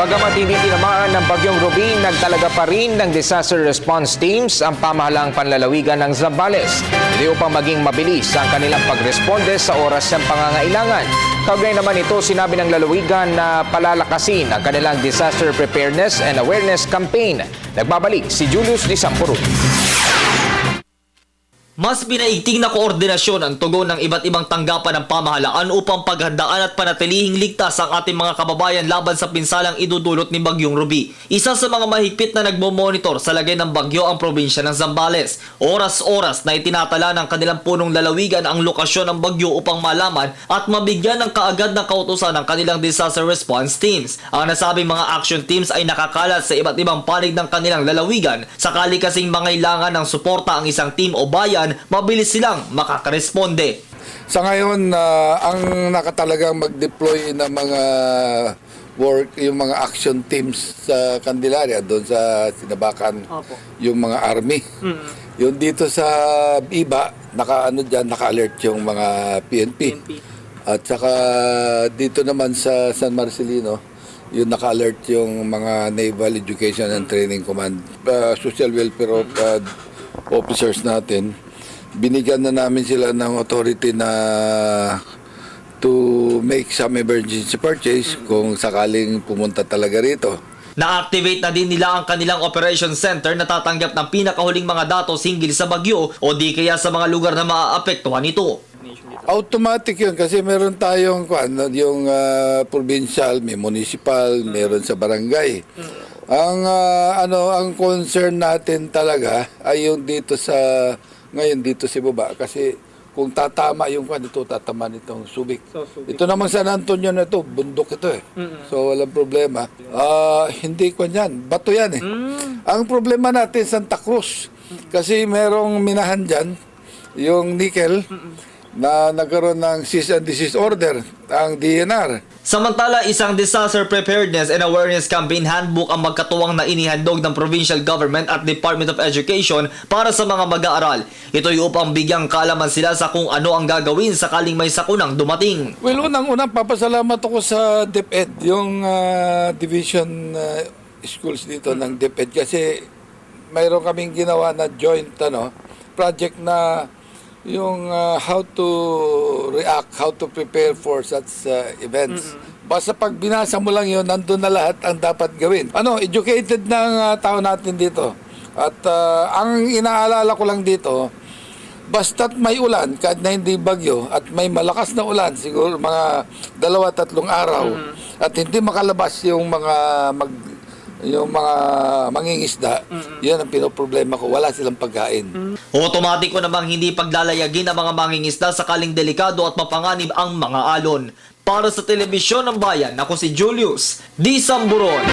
Bagamat hindi tinamaan ng Bagyong Ruby, nagtalaga pa rin ng disaster response teams ang pamahalaang panlalawigan ng Zambales. Hindi upang maging mabilis ang kanilang pagresponde sa oras ng pangangailangan. Kaugnay naman ito, sinabi ng lalawigan na palalakasin ang kanilang disaster preparedness and awareness campaign. Nagbabalik si Julius Disampurut. Mas pinaigting na koordinasyon ang tugon ng iba't ibang tanggapan ng pamahalaan upang paghandaan at panatilihing ligtas ang ating mga kababayan laban sa pinsalang idudulot ni Bagyong Ruby. Isa sa mga mahigpit na nagmo-monitor sa lagay ng bagyo ang probinsya ng Zambales. Oras-oras na itinatala ng kanilang punong lalawigan ang lokasyon ng bagyo upang malaman at mabigyan ng kaagad na kautusan ng kanilang disaster response teams. Ang nasabing mga action teams ay nakakalat sa iba't ibang panig ng kanilang lalawigan. Sakali kasing mangailangan ng suporta ang isang team o bayan, mabilis silang makakaresponde. Sa ngayon, ang nakatalagang mag-deploy ng mga work, yung mga action teams sa Candelaria, doon sa Sinabakan, yung mga army. Yung dito sa Iba, naka-alert yung mga PNP. At saka dito naman sa San Marcelino, yung naka-alert yung mga Naval Education and Training Command, Social Welfare officers natin. Binigyan na namin sila ng authority na to make some emergency purchase kung sakaling pumunta talaga rito. Na-activate na din nila ang kanilang operation center na tatanggap ng pinakahuling mga datos hinggil sa bagyo o di kaya sa mga lugar na maaapektuhan nito. Automatic yun kasi meron tayong yung provincial, may municipal, meron sa barangay. Ang concern natin talaga ay yung dito sa ngayon dito sa baba kasi kung tatama yung dito tatama nitong Subic. Ito naman San Antonio na ito, bundok ito eh. So walang problema. Hindi yan, bato yan eh. Ang problema natin Santa Cruz kasi merong minahan dyan, yung nickel na nagkaroon ng cease and desist order, ang DNR. Samantala, isang disaster preparedness and awareness campaign handbook ang magkatuwang na inihandog ng provincial government at Department of Education para sa mga mag-aaral. Ito'y upang bigyang kaalaman sila sa kung ano ang gagawin sakaling may sakunang dumating. Well, unang-unang papasalamat ako sa DepEd, yung division schools dito ng DepEd kasi mayroon kaming ginawa na joint project na yung how to react, how to prepare for such events. Basta pag binasa mo lang yun, nandun na lahat ang dapat gawin. Educated ng tao natin dito. At ang inaalala ko lang dito, basta't may ulan, kahit na hindi bagyo, at may malakas na ulan, siguro mga 2-3 araw, at hindi makalabas yung mga mangingisda, yun ang pinoproblema ko, wala silang pagkain. Otomatiko namang hindi paglalayagin ang mga mangingisda sakaling delikado at mapanganib ang mga alon. Para sa Telebisyon ng Bayan, ako si Julius Disamburon.